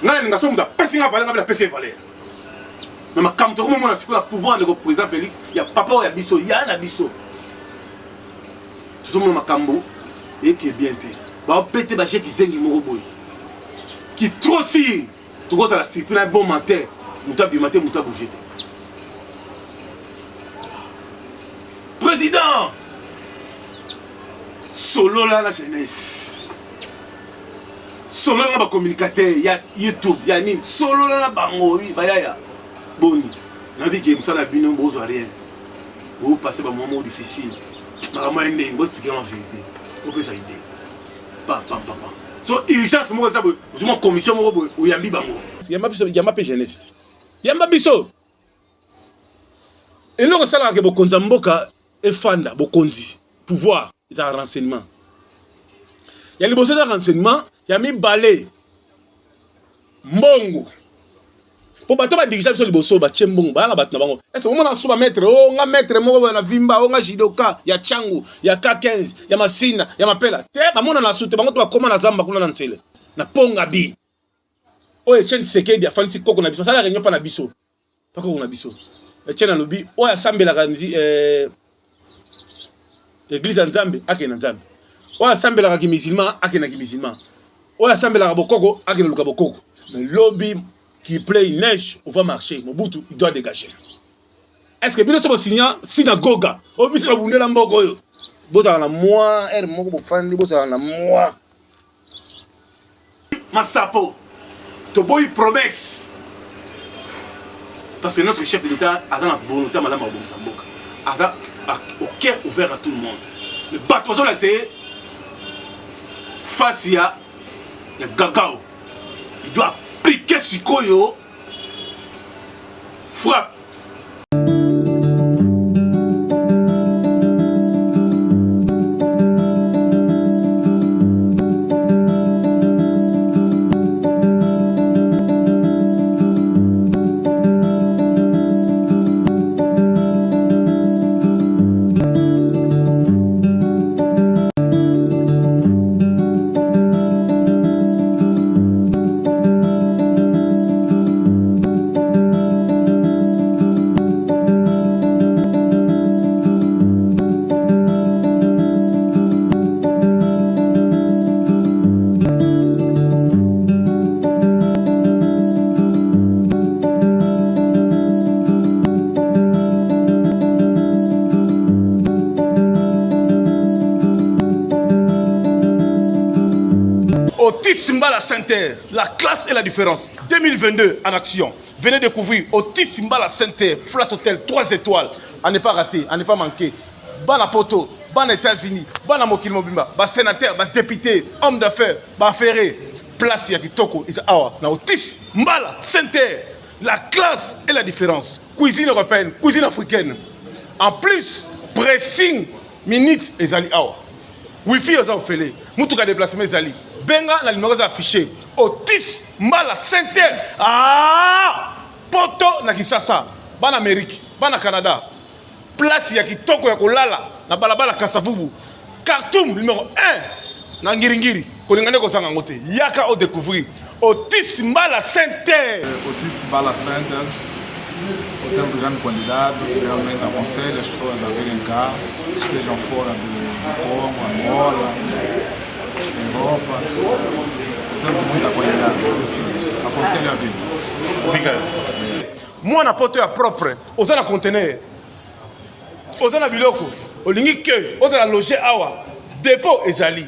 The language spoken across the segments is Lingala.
Nga nga so muta pesinga valeur nga pese valeur. Mais ma kam to mo na sikola pouvoir de président Félix, ya papa ya biso, ya na biso. Tout ma kambo et qui est bien té. Ba pété ba cheki zengi moko boy. Qui trop si, tu vois ça la si, un bon matin, muta bi matin muta bouger. Président solo là la jeunesse. Solo là ba communicateur, ya YouTube, ya ni solo là la bango oui, ba ya. Boni. Na bi ke msala bino bozo rien. Vous passez par un moment difficile. Ma maman est vous expliquer la vérité. Vous pouvez ça aider. Pam. So urgence mo ça vous mon commission mo ou yambi bango. Yamba pe jeunesse. Yamba biso. Et là ça là que bokonza mboka e fanda bokonzi pouvoir ça renseignement. Il y a les besoins de renseignement, il y a mis balai. Mbongo. Pour bato ba dirigé sur le bosso ba tchembongo ba la bat na bango. Est-ce que on a maître oh nga maître mo na vimba oh nga jidoka ya changu ya K15 ya masina ya mapela. Te ba mona na sute bango to bakoma na zamba kuna na nsele. Na ponga bi. O Etienne Sekedi ya falisi koko na biso. Ça la réunion pa na biso. Pas koko na biso. Etienne lobi o ya sambela kanzi église nzambe akena nzambe. O ya sambela ka musulman akena ki musulman. O ya sambela ka bokoko akena luka bokoko. Mais lobby qui plaît neige, on va marcher. Mobutu, il doit dégager. Est-ce que bien sûr, synagogue, au but de la boule de l'ambogo, boza na moi, er moko bofandi, boza na moi. Massapo, to boy promesse. Parce que notre chef de l'État a la volonté, madame Abou a au cœur ouvert à tout le monde. Mais battre là, c'est face à le gagao. Il doit piquer sur Koyo, frappe. Otis Mbala Center, la classe et la différence. 2022 en action. Venez découvrir Otis Mbala Center, Flat Hotel 3 étoiles. À ne pas rater, à ne pas manquer. Bana Poto, Bana États-Unis, Bana Mokil Mobimba, Bas sénateur, Bas député, homme d'affaires, Bas ferré. Place Yakitoko, Isa Awa, na Otis Mbala Center, la classe et la différence. Cuisine européenne, cuisine africaine. En plus, pressing, minutes et Zali Awa. Wi-Fi aux offres, Moutuka déplacement Zali. Benga la numéro affiché. Otis Mbala Center. Ah! Poto na Kisasa. Ban Amérique, ban Canada. Place ya kitoko ya kolala na balabala Kasavubu. Khartoum numéro 1 na Ngiringiri. Kolingane ko sanga ngote. Yaka au découvrir. Otis Mbala Center. Otis Mbala Center. Hotel de grande qualidade, realmente aconselho as pessoas a virem cá, estejam fora do Congo, Angola, Europa, hotel de muita qualidade, aconselho a vir. Obrigado. Moi, na poto ya propre, oza na conteneur, oza na biloko, olingi que, oza na loger awa, dépôt ezali,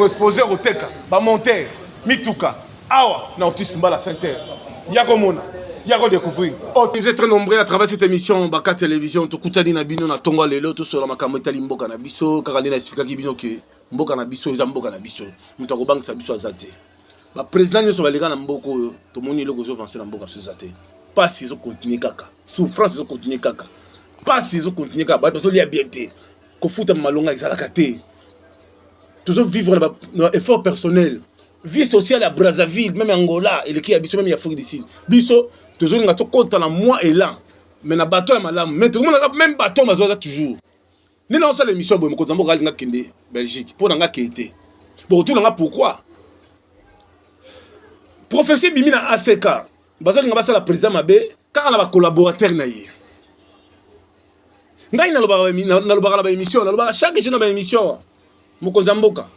exposé au teka, ba monter, mituka, awa, na Otis Mbala Center, yako mona. Yako découvrir. Vous êtes très nombreux à travers cette émission Baka Télévision. To kutani na bino na tongo lelo to sur la makameta limboka na biso. Kaka na expliquer ki bino ke mboka na biso eza mboka na biso. Muto ko bank sa biso azate. Ba président nyo so balega na mboko to moni loko zo avancer na mboka so azate. Pas si zo continuer kaka. Souffrance zo continuer kaka. Pas si zo continuer kaka. Ba to lia bien té. Ko futa malonga ezalaka té. Toujours vivre dans effort personnel. Vie sociale à Brazzaville, même Angola, et le qui habite même en Afrique du Sud. Biso toujours nga to compte na moi et là mais na bateau ya malamu mais tout le monde même bateau mazoza toujours ni na ça l'émission boy moko zambo nga kende Belgique pour nga kété bon tout nga pourquoi Professeur Bimi na ACK. Bazo linga basa la président mabe car na ba collaborateur na ye. Ngai na lobaka na ba émission, na lobaka chaque jour na ba émission. Mokonza mboka.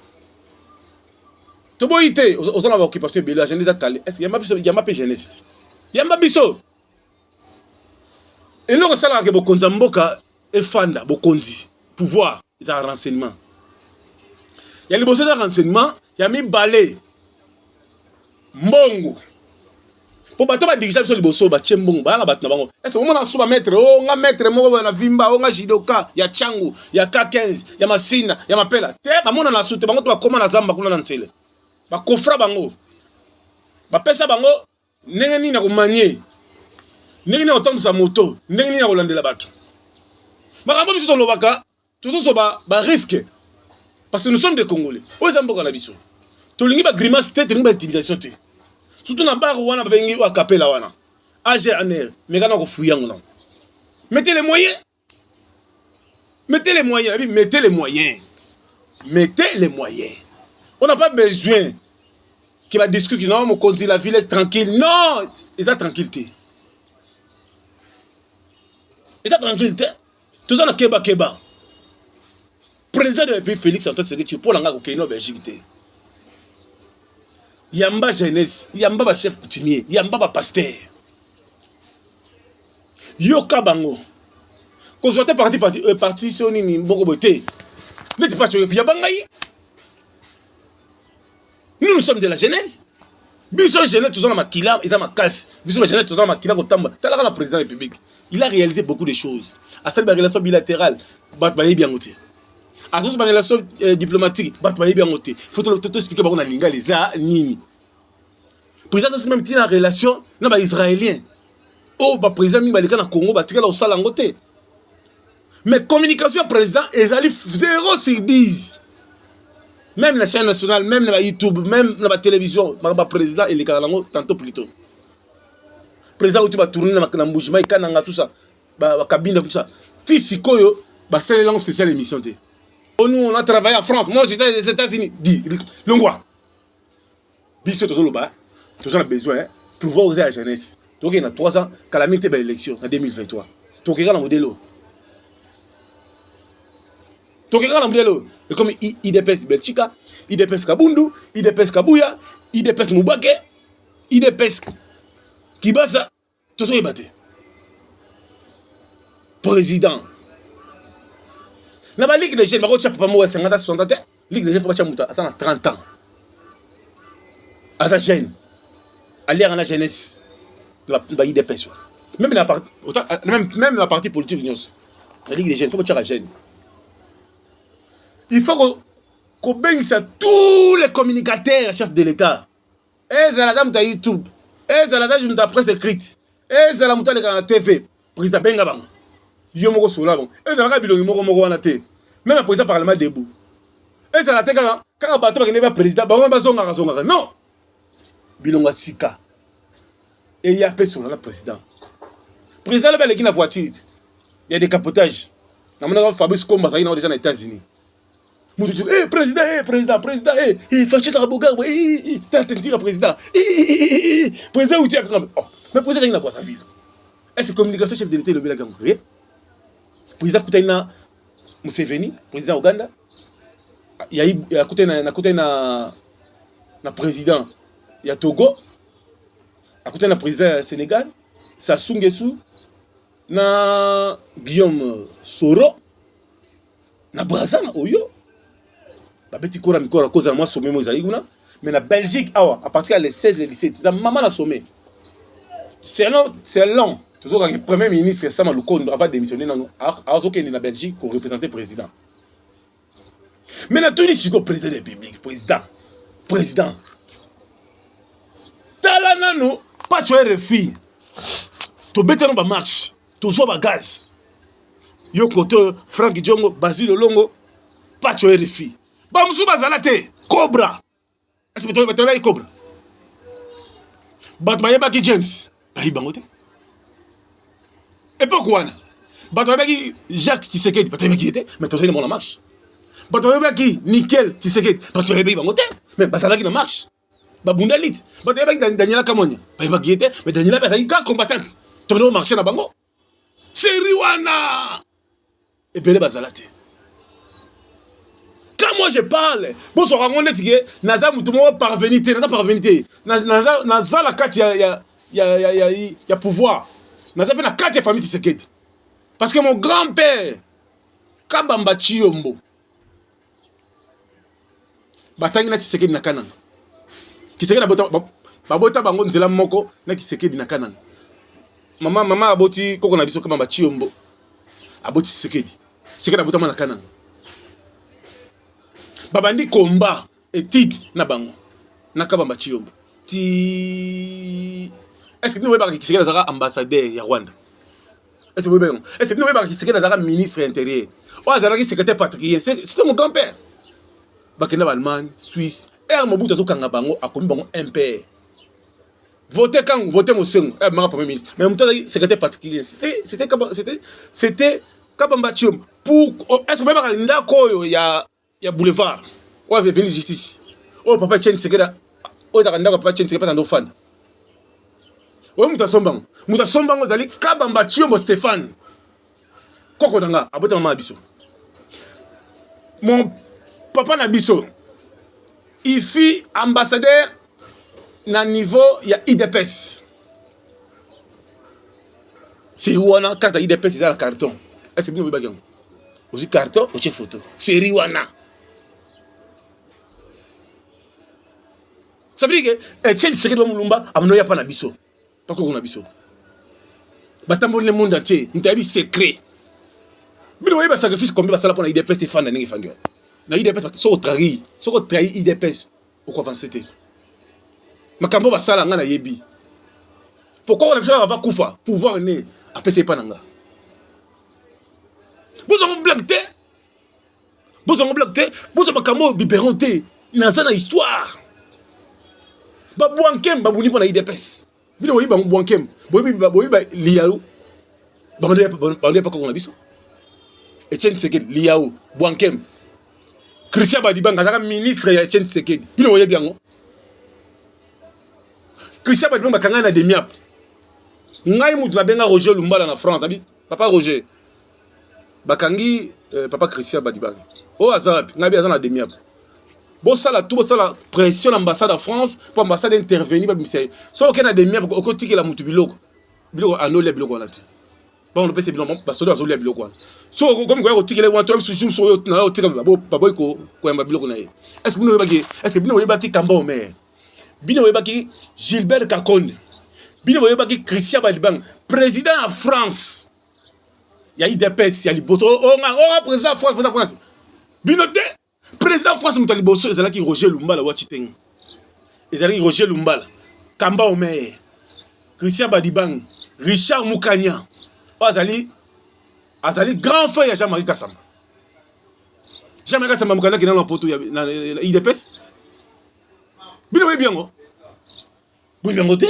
Tobo ité, ozana ba occupation belo a jeunesse akale. Est-ce yamba biso yamba pe jeunesse. Yamba biso. Et le sala ke bokonza mboka e fanda bokonzi pouvoir za renseignement. Ya liboso za renseignement, ya mi balé. Mbongo. Po bato ba dirige biso liboso ba tchembongo ba na bato na bango. Est-ce que na suba maître o nga maître moko na vimba o nga jidoka ya changu ya K15 ya masina ya mapela. Te ba mona na sute bango to ba koma na zamba kuna na nsele. Ba kofra bango. Ba pesa bango ndenge nini na ko manier. Ndenge nini otambusa moto, ndenge nini na ko landela bato. Makambo biso to lobaka, tout ba risque. Parce que nous sommes des Congolais. O zamboka na biso. To lingi ba grimace te, to lingi ba intimidation te. Surtout na baro wana babengi wa kapela wana. AGNR, mais kana ko fuyango na. Mettez les moyens. Mettez les moyens, mettez les moyens. Mettez les moyens. On n'a pas besoin qu'il va discuter non, mon conduit la ville est tranquille. Non, ils sont tranquillité. Ils sont tranquillité. Tout ça na keba. Président de la République Félix Antoine Tshisekedi pour l'anga ko keno Belgique. Yamba jeunesse, yamba ba chef coutumier, yamba ba pasteur. Yoka bango. Quand je suis parti sur ni mboko boté. N'était pas tu yamba ngai. Nous sommes de la jeunesse. Biso jeunesse tous en makila, ils ont ma casse. Biso jeunesse tous en makila ko tamba. Talaka le président de la République. Il a réalisé beaucoup de choses. À cette relation bilatérale, bat ba bien ngoté. À cette relation diplomatique, bat ba bien ngoté. Faut te expliquer ba na linga les a nini. Président aussi même tient la relation na ba israélien. Oh ba président mi balika na Congo ba tikala osala ngoté. Mais communication président ezali 0 sur 10. Même la chaîne nationale, même la YouTube, même la télévision, le président et les Karalango, tantôt plus tôt. Le président va tourner dans la Mboujima, il y a tout ça, la cabine, tout ça. Si c'est quoi, c'est une langue spéciale émission. Nous, on a travaillé en France, moi j'étais aux États-Unis. Dis, l'ongwa. Bisous, tout ça, tout a besoin pour voir oser la jeunesse. Donc il y a 3 ans, calamité de l'élection en 2023. Donc il y a un modèle. Donc il y a un modèle. Et comme IDPS Belchika, IDPS Kabundu, IDPS Kabuya, IDPS Mubake, IDPS Kibasa, tout ça est battu. Président. La Ligue des jeunes, je ne sais pas si 50 ans, 60 ans, Ligue des jeunes, il faut que 30 ans. À sa jeune, à l'ère de la jeunesse, la IDPS. Même la partie politique, la Ligue des jeunes, il faut que tu sois jeune. Il faut qu'on baigne tous les communicateurs, chefs de l'État. Et la dame de YouTube, et la dame de la presse écrite, et la dame de la TV, président Bengabang, Yomoko Solalong, et la dame de la même le président parlement debout. Et la dame quand un bateau n'est pas président, non. Bilonga Sika. Et il y a personne là, président. Président, il y a une voiture, il y a des capotages. Fabrice Komba, ça y est déjà aux États-Unis. Eh, président, fâché dans la bogarde, t'as président. Président, où tu as mais président, il n'a pas sa ville. Est-ce que communication chef de l'État, le Béla Gangoué? Président Koutaina Museveni, président Ouganda. Il y a Koutaina président, il y a Togo. À côté na président Sénégal, Sassou Nguesso, na Guillaume Soro, na Brazza, na Oyo. Babeti kora mikora cause moi sommet mo zaiguna mais la Belgique à partir des 16 et 17 ça maman na sommet c'est long toujours quand le premier ministre Sama Lukonde avant de démissionner non azoke ni na Belgique pour représenter président mais na tout dit sur président de la République président tala nanu pas tu RFI to beta no ba marche to zo ba gaz yo koto Frank Diongo Basile Longo pas tu RFI Bamsou Bazalate, Cobra. Est-ce que tu as Cobra? Batmayabaki James, Bahibangote. Et pourquoi? Batmayabaki Jacques Tshisekedi, Batmayabaki était, mais tu sais, il y a marche. Batmayabaki Nickel Tshisekedi, Batmayabaki Bangote, mais Bazalaki na marche. babunda lit bato yebaki Daniela Kamonya bayebaki ete mais Daniela pe azali grand combattante tomona marché na bango série wana ebele bazala te. Quand moi je parle bon so rango neti ke naza mutu mo parvenir te naza la carte ya pouvoir naza pe na carte ya famille Tshisekedi parce que mon grand-père Kabamba Chiyombo batangi na Tshisekedi na Kananga Tshisekedi babota bango nzela moko na Tshisekedi na Kananga mama aboti koko na biso Kabamba Chiyombo aboti Tshisekedi abota na Kananga babandi combat étude na bango na Kabamba Chiyombo ti est-ce que nous voyons Tshisekedi azaka ambassadeur ya Rwanda? Est-ce que vous voyez? Est-ce que nous voyons Tshisekedi azaka ministre intérieur? Oh azaka secrétaire particulier, c'est mon grand-père. Bakena Allemagne, Suisse, Mobutu azokanga bango akomi bango impère. Voter quand voter Mosengo, mara premier ministre. Mais Mobutu secrétaire particulier. C'était Kabamba Chiyombo. Pour est-ce que même ndako ya boulevard. On va venir justice. Oh papa Chen Tshisekedi. Oh ndako papa Chen Tshisekedi pas ndo fan. Oh mutasombango zali Kabamba Chiyombo Stéphane. Koko danga abota mama biso. Mon papa Nabiso, il fut ambassadeur na niveau ya IDPS. C'est wana carte IDPS dans le carton. Est-ce que vous voyez bien? Aussi carton, aussi photo. C'est Riwana. Ça veut dire que Etienne Tshisekedi wa Mulumba amnoya pa Nabiso. Pas ko Nabiso. Batambo le monde entier, ntabi secret. Bino voyez ba sacrifice combien ba sala pour na IDPS Stéphane ndenge fandio. Na IDPS soko trahi IDPS au avancer te makambo basala nga na yebi pourquoi on a besoin d'avoir kufa pouvoir né apesa pa nanga bozo blague te bozo makambo biberon te naza na histoire ba Bwankem babuni pa na IDPS bino boyi ba Bwankem boyi ba liao ba ndé pa ko na biso Etienne Tshisekedi liao Bwankem Christian Badibanga azaka ministre ya Etienne Tshisekedi. Bino voyez bien ngo. Christian Badibanga bakanga na demiap. Ngai mutu na benga Roger Lumbala na France, abi papa Roger. Bakangi papa Christian Badibanga. Oh azabi, ngai azana demiap. Bo sala pression l'ambassade de France pour ambassade intervenir ba misé. So okena demiap okotiki la mutu biloko. Biloko anole biloko na te. Bon on peut se biloko ba sodo azole biloko. So comme quoi on tire les wanto sur so na tire baboy ko yamba biloko na ye. Est-ce que vous voyez est-ce que vous voyez baki Kamba Omer bino voyez baki Gilbert Kakonde bino voyez baki Christian Badibanga président en France ya IDPS ya liboso président France bino de président France mutali boso ezalaki Roger Lumbala wa Chiteng ezalaki Roger Lumbala Kamba Omer Christian Badibanga Richard Mukanya azali grand frère ya Jean-Marie Kassamba. Jean-Marie Kassamba mukana ki na poto ya na IDPS. Bino we bien ngo. Bino te.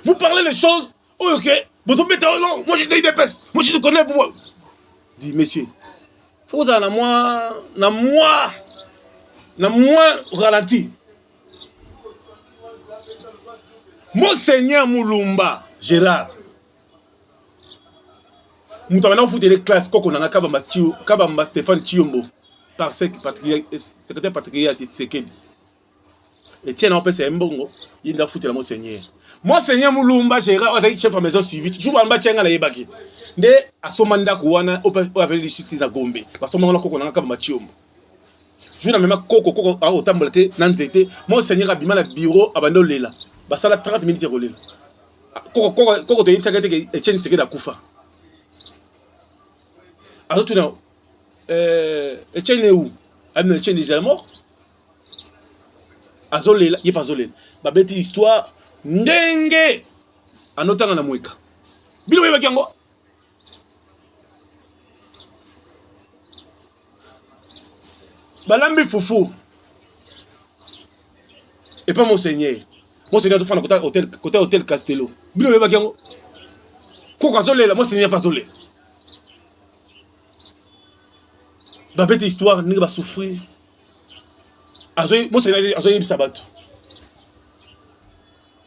Vous parlez les choses. Oh OK. Votre bête non, moi j'étais IDPS. Moi je te connais pour dit monsieur. Faut ça na moi ralenti. Monseigneur Mulumba Gérard Moutamana foutu les classes koko nanga Kabamba Stéphane Chiyombo par secrétaire particulier à Tshisekedi. Et tiens on peut c'est mbongo il a foutu la Monseigneur Mulumba Gérard avec chef de maison suivi jour en bas tiens na yebaki nde asomanda ko wana o avec les chisi na Gombe basomanga koko nanga Kabamba Chiyombo jour na même koko a otambola te na nzete Monseigneur abima na bureau abando lela basala 30 minutes rolela koko to yebisa que Etienne Tshisekedi akufa. Alors tout non, Etienne est où? Etienne est déjà mort. Azolé, il est pas azolé. Ba bête histoire ndenge anotanga na mweka. Bilo yeba kiango. Balambi foufou. Et pas Monseigneur. Monseigneur de faire côté hôtel Castello. Bilo yeba kiango. Koko azolé la Monseigneur pas azolé. Ba bête histoire ni ba souffrir. Moi c'est azoyi bisabato.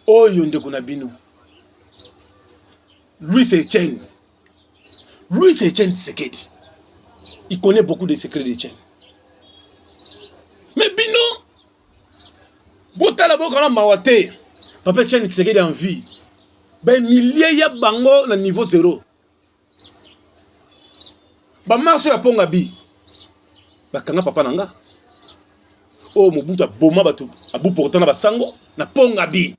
oyo ndeko na bino Louis Etienne Tshisekedi il connaît beaucoup de secrets d'Etienne mais bino botala bokala mawate papa Etienne Tshisekedi en vie ben milliers ya bango na niveau 0 ba marché ya ponga bi bakanga papa nanga o Mobutu aboma bato abu portant na basango na ponga bi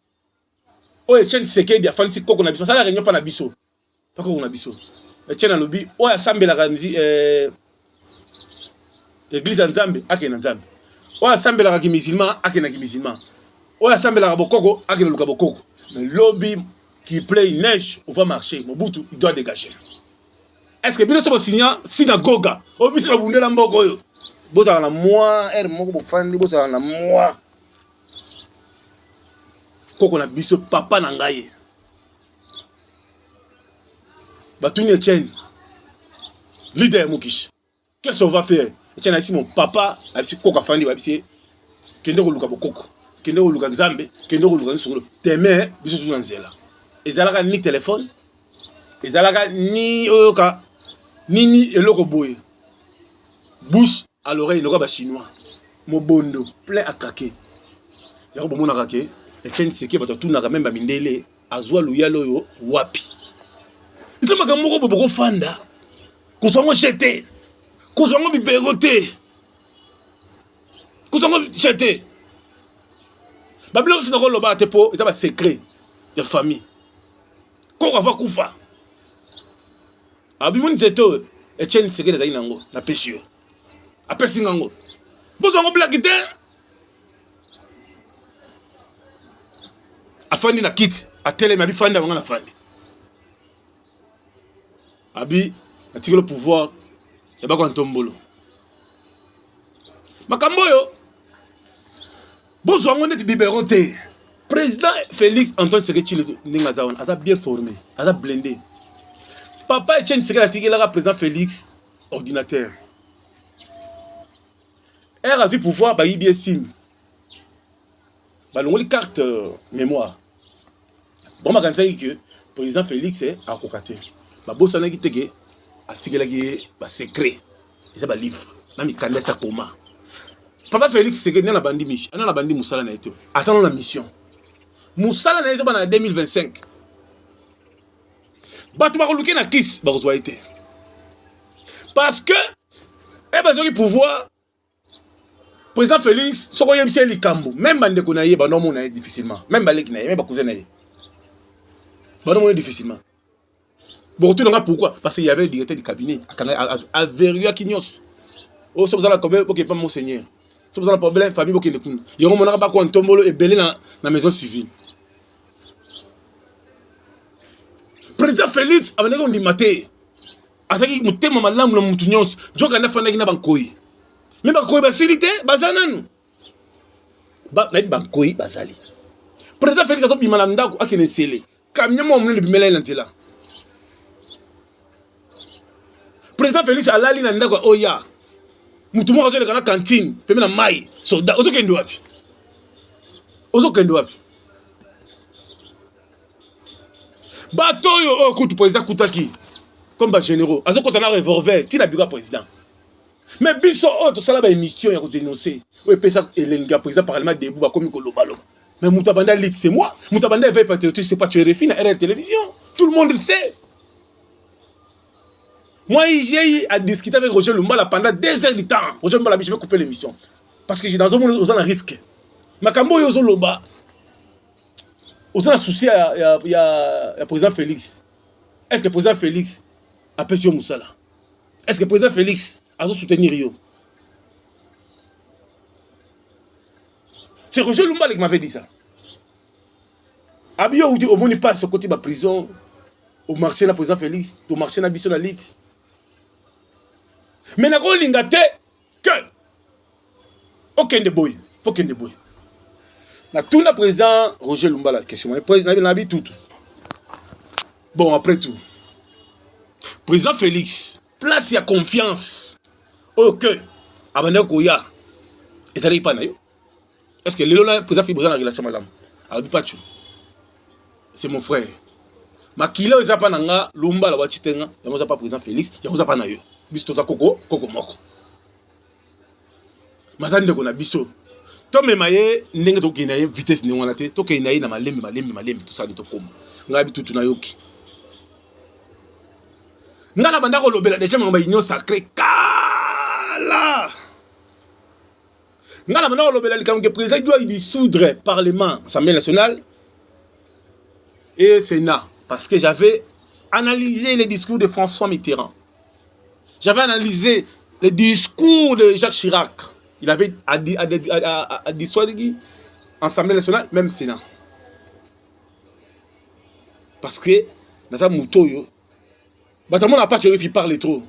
o Etienne Tshisekedi afalisi koko na biso sala réunion pa na biso pa koko na biso Etienne alobi o asambelaka église nzambe ake na nzambe o asambelaka ki musulman ake na ki musulman o asambelaka bokoko ake na luka bokoko mais lobby qui pleut il neige on va marcher Mobutu il doit dégager. Est-ce que bino sobo signa synagogue o biso na bundela mboko oyo bozala na moi er moko bofandi bozala na moi koko na biso papa na ngai batuni Etienne leader Mokish qu'est-ce qu'on va faire Etienne a ici mon papa a ici koko afandi ba ici kende ko luka bokoko kende ko luka nzambe kende ko luka nsolo demain biso tuna nzela ezalaka ni téléphone ezalaka ni oyoka nini eloko boye bouche à l'oreille loka ba chinois mobondo plein à craquer yako bomona kake Etienne Tshisekedi bato tunaka même ba mindele azwa luyalo yo wapi ita makambo ko boko fanda kozongo jeté kozongo biberoté kozongo jeté babilo sina ko loba tepo ita ba secret de famille ko va kufa abimoni zeto Etienne Tshisekedi azali nango na pesio apesi ngango bozongo blague te afandi na kiti atelemi abi fandi abanga na fandi abi atikeli le pouvoir ya bako ntombolo makambo oyo bozwango neti biberon te président Félix Antoine Tshisekedi Tshilombo ndenge aza wana aza bien formé aza blindé papa Etienne Tshisekedi atikelaka président Félix ordinateur er azwi pouvoir bayibi sim balongoli carte mémoire bon makanzaki que président Félix akoka te babosanaki teke atikelaki basecret eza balivre na mikanda esa koma papa Félix Tshisekedi nde na bandi mishi ana na bandi mosala na ye te atano na mission mosala na ye ezobana na 2025 bato bakoluki na kisi bakozwa ye te parce que bazwaki pouvoir président Félix soko yebisi ye likambo même bandeko na ye banomona ye difficilement même baleki na ye même bakousin na ye banomona ye difficilement bokotunanga pourquoi parce qu'il y avait le directeur du cabinet avériaki nyonso o so bozala problème boke pas monseigneur so bozala problème famille bokende kuna yango monaka bako ntombolo ebele na maison civile président Félix abandaki ondima te azalaki motema malamu na mutu nyonso joka nde afandaki na bankoyi me bankoyi basili te baza nanu nayebi bankoyi bazali président Félix azobima na ndako akende nsele camion moko monene ebimela ye na nzela président Félix alali na ndako ya oya mutu moko azoleka na cantine pembe na mai soda ozokende wapi bato oyo kutu président kutaki comme bagénéraux azokota na revolver tina biro ya président mais biso oyo tosala baémission ya kodénoncer oyo epesa elengi ya président parlement debout bakomi kolobaloba mais mutu abanda lit c'est moi mutu abanda éveil patriotique c'est pas tu RFI na RR télévision tout le monde le sait. Moi, j'ai eu à discuter avec Roger Lumbala pendant 2 heures du temps. Roger Lumbala, je vais couper l'émission. Parce que j'ai dans un monde où on a un risque. Mais quand on est là, on a un souci à le président Félix. Est-ce que le président Félix a payé Moussala? Est-ce que le président Félix a soutenu Rio? C'est Roger Lumbala qui m'avait dit ça. Abio ou dit au monde il passe au côté de la prison, au marché de la président Félix, au marché de la Bisson Lit. Mais n'a pas l'ingate que aucun de boy, faut qu'un de boy. Na tout le président Roger Lumbala question, le président n'a pas tout. Bon après tout, président Félix, place ya confiance. Ok, abandon koya, et ça n'est pas naïf. Est-ce que le président Félix a une relation madame? Alors pas tout. c'est mon frère. Makila oza pa nanga lumba la wachitenga, yango za pas président Félix, yango za pa na yo. Biso toza koko moko. Mazande ko na biso. To mema ye ndenge to kina ye vitesse ni wana te, to kina ye na malembe tout ça de to koma. Ngabi tutu na yoki. Ngana banda ko lobela déjà mama union sacrée kala. Ngana banda ko lobela likam que président doit dissoudre parlement, Assemblée nationale et Sénat. Parce que j'avais analysé les discours de François Mitterrand. J'avais analysé les discours de Jacques Chirac. Il avait dissuadé l'Assemblée nationale, même Sénat. Parce que dans ça, Moutoyo, tout le monde n'a pas qu'il parle trop.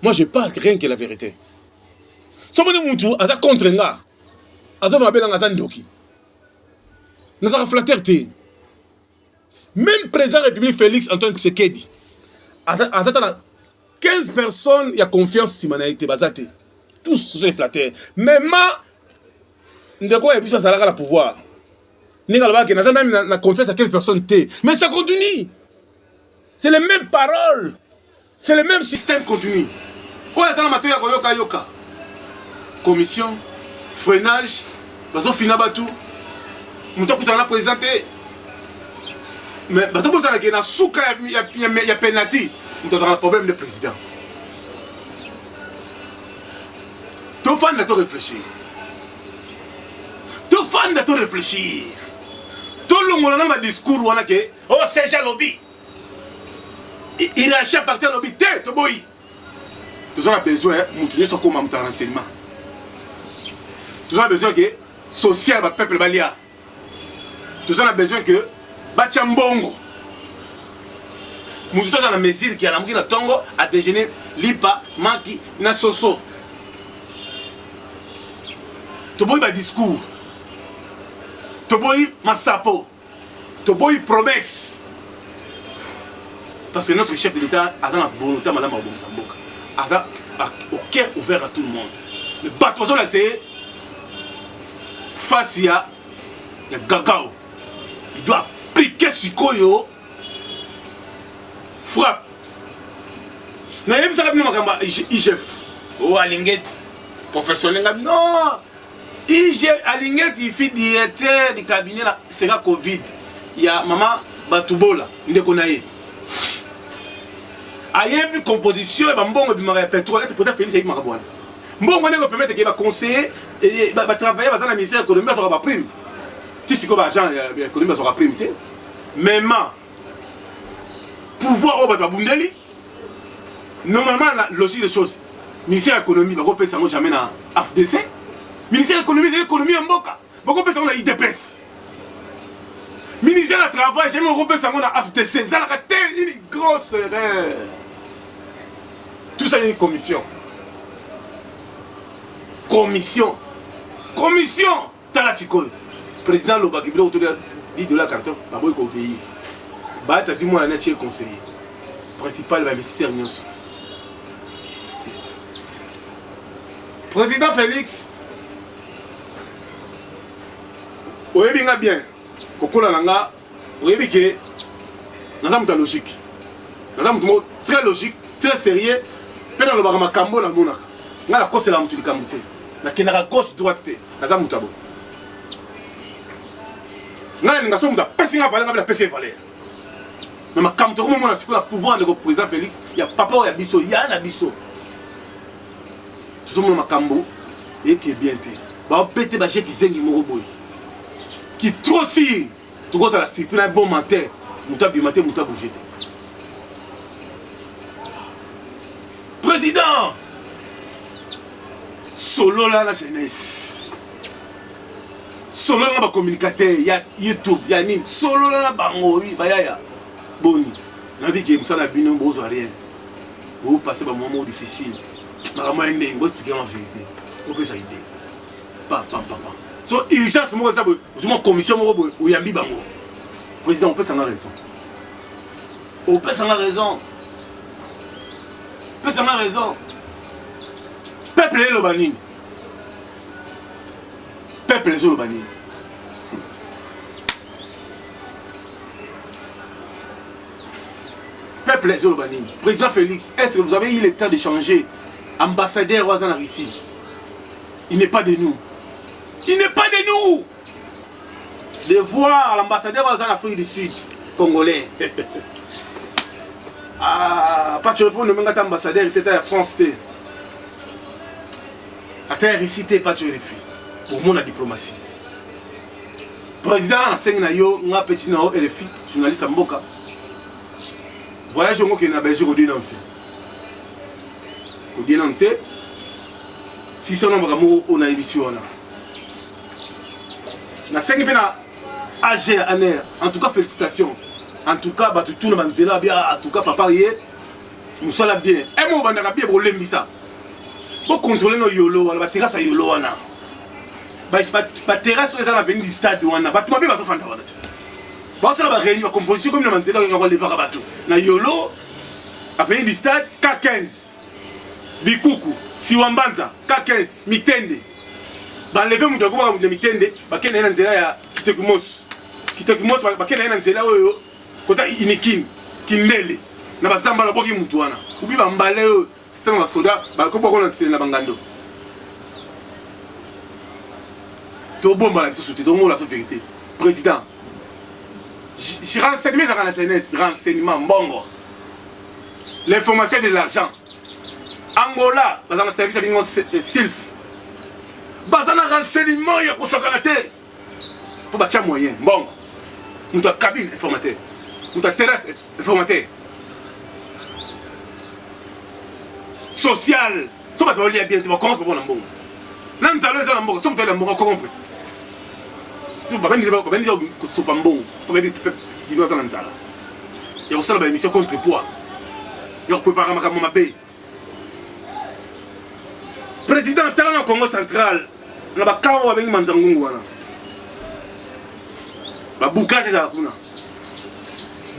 Moi, je parle rien que la vérité. Si on est Moutou, à ça contre un gars, à ça, on va appeler un Ndoki. Nous avons flatté. Même président de la République Félix Antoine Tshisekedi, à 15 personnes, il y a confiance si manalité basate. Tous sont les flatteurs. Même de quoi il y a ça la pouvoir. N'a même la confiance à 15 personnes. Mais ça continue. C'est les mêmes paroles. C'est le même système continu. Commission, freinage, bazo finabatou. Mouton qu'on a présenté. Mais parce que na souka il y a penalty, nous avons un problème de président. Tout fan de tout réfléchir. Tout fan de tout réfléchir. Tout le monde a un discours où on a que oh c'est déjà lobby. Il a acheté à partir de lobby tête boy. Nous avons besoin de nous comme un renseignement. Nous avons besoin que social va peuple balia. Nous avons besoin que Batiambongo. Nous sommes dans la mesure qui a la Tongo à déjeuner Lipa, Maki, Nasoso. Toboy ba discours. Toboy Massapo. Toboy promesse. Parce que notre chef de l'État a la volonté, Madame Abou Samboka. A au cœur ouvert à tout le monde. Le bateau là c'est face à le gagao. Il doit piquer Sikoyo. Frappe. Non, il y a ça IGF. Oh, Alinget. Professionnel. Non. IGF, Alinget, il fait directeur du cabinet. C'est la Covid. Il y a Maman Batoubola. Il est connu. Il y a une composition. Il y a un répertoire. C'est peut-être Félix Aïk Marabouane. Bon, on va permettre qu'il va conseiller et travailler dans le ministère de l'économie. Ça sera prime. Si tu as agent l'économie, ça sera prime. Même pouvoir au Babundeli, normalement, la logique des choses, le ministère de l'économie, il va pas jamais dans AFDC. Le ministère de l'économie en Boka, il va pas dans IDPS. Le ministère du travail, jamais il va pas dans AFDC. C'est une grosse erreur. Tout ça, il y a une commission. Commission. Talasiko. Président Lobaki, il a autour de 10 $ carton, il va au pays. Batazi moi la nature conseiller principal investisseur Nyonso. Président Félix oyebinga bien kokola nanga oyebi ke naza muta logique. Naza mutu très logique, très sérieux. Pena lo bakama kambo na monaka. Nga la kosela mutu likamute. Na kenaka gauche droite te. Naza muta bo. Nga ninga so muta pesinga valeur nga pesa valeur. Mais quand tu as le pouvoir de président Félix, il y a papa, il y a biso, il y a un abisso. Tout le monde a cambo et qui est bien fait. Bah, pété, bah, j'ai qui s'est moroboy. Qui trop si, tu vois, ça la circule un bon matin, mouta bimaté, mouta bougé. Président, solo là, la jeunesse. Solo là, la communicateur, il y a YouTube, il y a Nine. Solo là, la bango, oui, bah, ya. Boni, on a vu que Moussa n'a pas besoin de rien. Vous passez par un moment difficile. Mais moi, je vais expliquer la vérité. On peut s'aider. Pam. So, urgence, moi, je suis en commission, où il y a un bibango. Président, on peut s'en avoir raison. On peut s'en avoir raison. On peut s'en avoir raison. Peuple est le banni. Peuple est le banni. Peuple les Olobani, président Félix, est-ce que vous avez eu le temps de changer ambassadeur Ouazan en Russie? Il n'est pas de nous. Il n'est pas de nous. De voir l'ambassadeur Ouazan en Afrique du Sud, congolais. Ah, pas tu réponds, le même ambassadeur était à France. À terre Russie, pas tu réfus. Pour moi, la diplomatie. Président, enseigne na yo, nga petit na RFI, journaliste à Mboka. Voyage au Moké na Belgique au Dinante. Au Dinante, si son nom est on a émission. Na 5 pena AG ANER, en tout cas félicitations. En tout cas, bah tout le monde là bien, en tout cas papa hier, nous sommes bien. Et moi on a bien pour l'embissa. Pour contrôler nos yolo, on va tirer ça yolo wana. Ba terrasse eza na veni du stade wana bato mabe bazofanda wana te basala ba réunion ba composition comme na manzela ya ko levaka bato na yolo aveni du stade K15 bikuku siwambanza K15 mitende ba lever mutu ko ba mitende ba kena na nzela ya kitekimos ba kena na nzela oyo kota inikin kindele na basamba la boki mutu wana ubi ba mbale c'était na soda ba ko boko na nzela na bangando. Tout bon la société, tout le monde la vérité. Président, je renseigne dans la jeunesse, renseignement, bongo. L'information de l'argent. Angola, dans le service de SILF. Dans le renseignement, il y a pour s'organiser. Pour bâtir moyen, bongo. Nous avons cabine informateur. Nous avons terrasse informateur. Social. Si vous avez bien, tu vas comprendre pour le bongo. Nous allons aller dans le bongo, si vous avez le bongo, comprendre. Si vous avez dit que ce n'est pas bon, vous avez dit que c'est pas bon. Il y a aussi une émission contre poids. Il y a préparé ma paix. Président, dans le Congo central, il y a un chaos avec Manzangungu. Il y a un bouclage.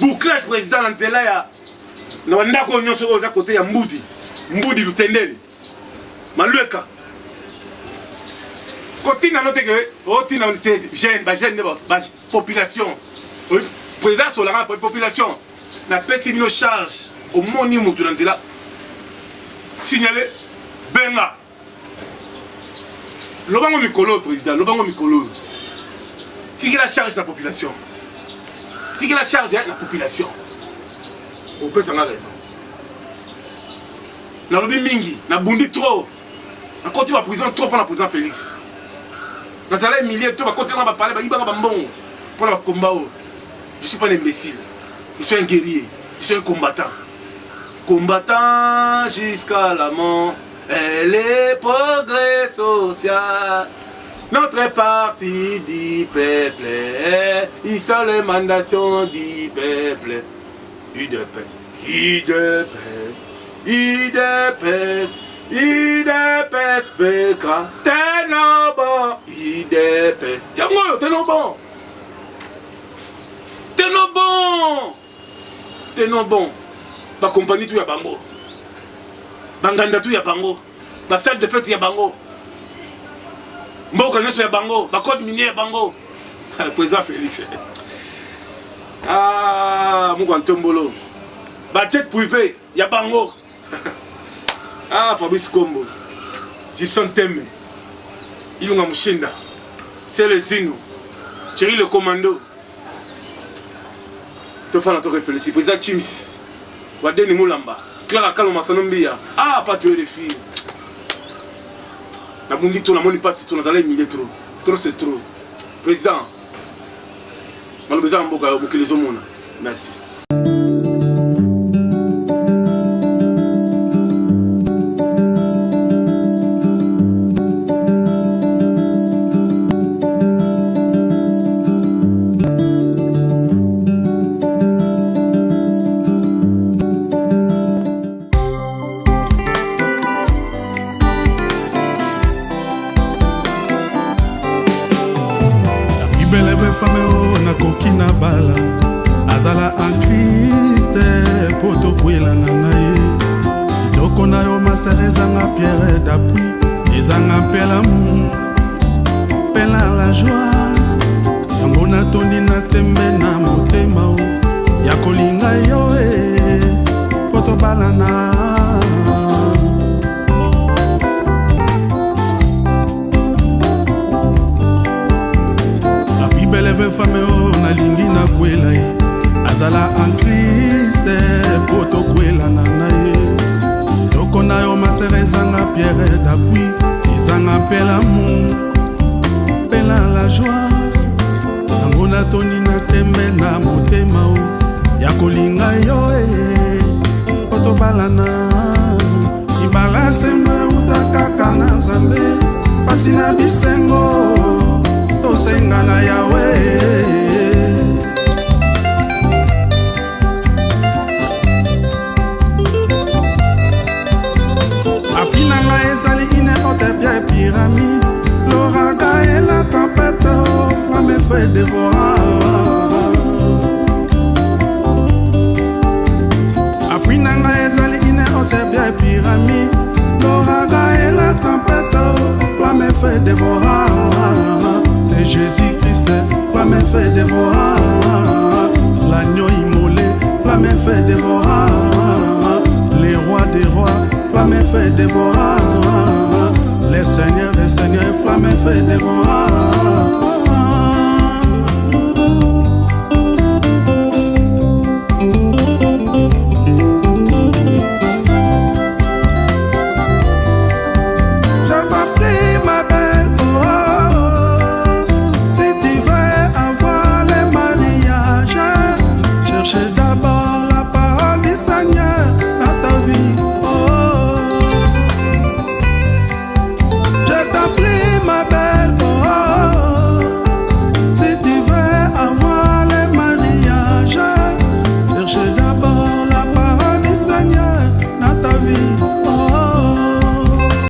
Bouclage président dans le Zélaya. Il y a un côté de Mboudi. Mboudi Lutendeli. Malueka. Quand il y a une population, le président sur la population n'a pas si une charge au monument de l'Anzela. Signalé, Benga. L'Obango Mikolo, président, l'Obango Mikolo. Tirer la charge de la population. Tirer la charge de la population. On peut s'en avoir raison. Dans le Mingi, dans le Bundi trop. On continue la prison trop pour la président Félix. Dans les milliers, tout va continuer à parler, pour le combat. Je ne suis pas un imbécile. Je suis un guerrier. Je suis un combattant. Combattant jusqu'à la mort. Et les progrès sociaux. Notre parti du peuple. Ils sont les mandations du peuple. UDPS. UDPS. UDPS. IDPS Bekra, t'es non bon, IDPS, t'es non bon, t'es non bon, t'es non bon, ma compagnie tout y a bango, banganda tout y a bango, ma salle de fête y a bango, mboka nyoso y a bango, ma code minier y a bango, le président Félix, ah, mon Tombolo, ma jet privé y a bango. Ah, Fabrice Kombo, Gibson Teme, Ilunga Mouchinda, c'est le Zino, Thierry le commando. Tu fais la tour réfléchir, président Chims, Wadeni Moulamba, Clara Kaloma Sonombia, ah, pas tuer les filles. La monde dit tout, la monde passe tout, nous allons mille trop, trop c'est trop. Président, Malobeza Mboka, Mokele Zomona, merci. Azala en Christ poto kwela na ngai loko na yo masereza nga pierre d'appui ezanga pela mu pela la joie yango na tondi na tembe na motema ya kolinga yo azala en Christ po tokwelana na ye kitoko na yo masere ezanga pierre d'appui ezanga mpe l'amour mpe la joie yango natoni na tembe na motema o ya kolinga yo po tobalana ibala sembe uta kaka na nzambe pasi na bisengo tosenga na yawe apinanga ezali une haute bien pyramide l'oragan et la tempête flamme fait dévorer apinanga ezali une haute bien pyramide l'oragan et la tempête flamme fait dévorer c'est Jésus-Christ flamme fait dévorer l'agneau immolé flamme fait dévorer les rois des rois flamme fait dévorer les seigneurs, flamme fait dévorer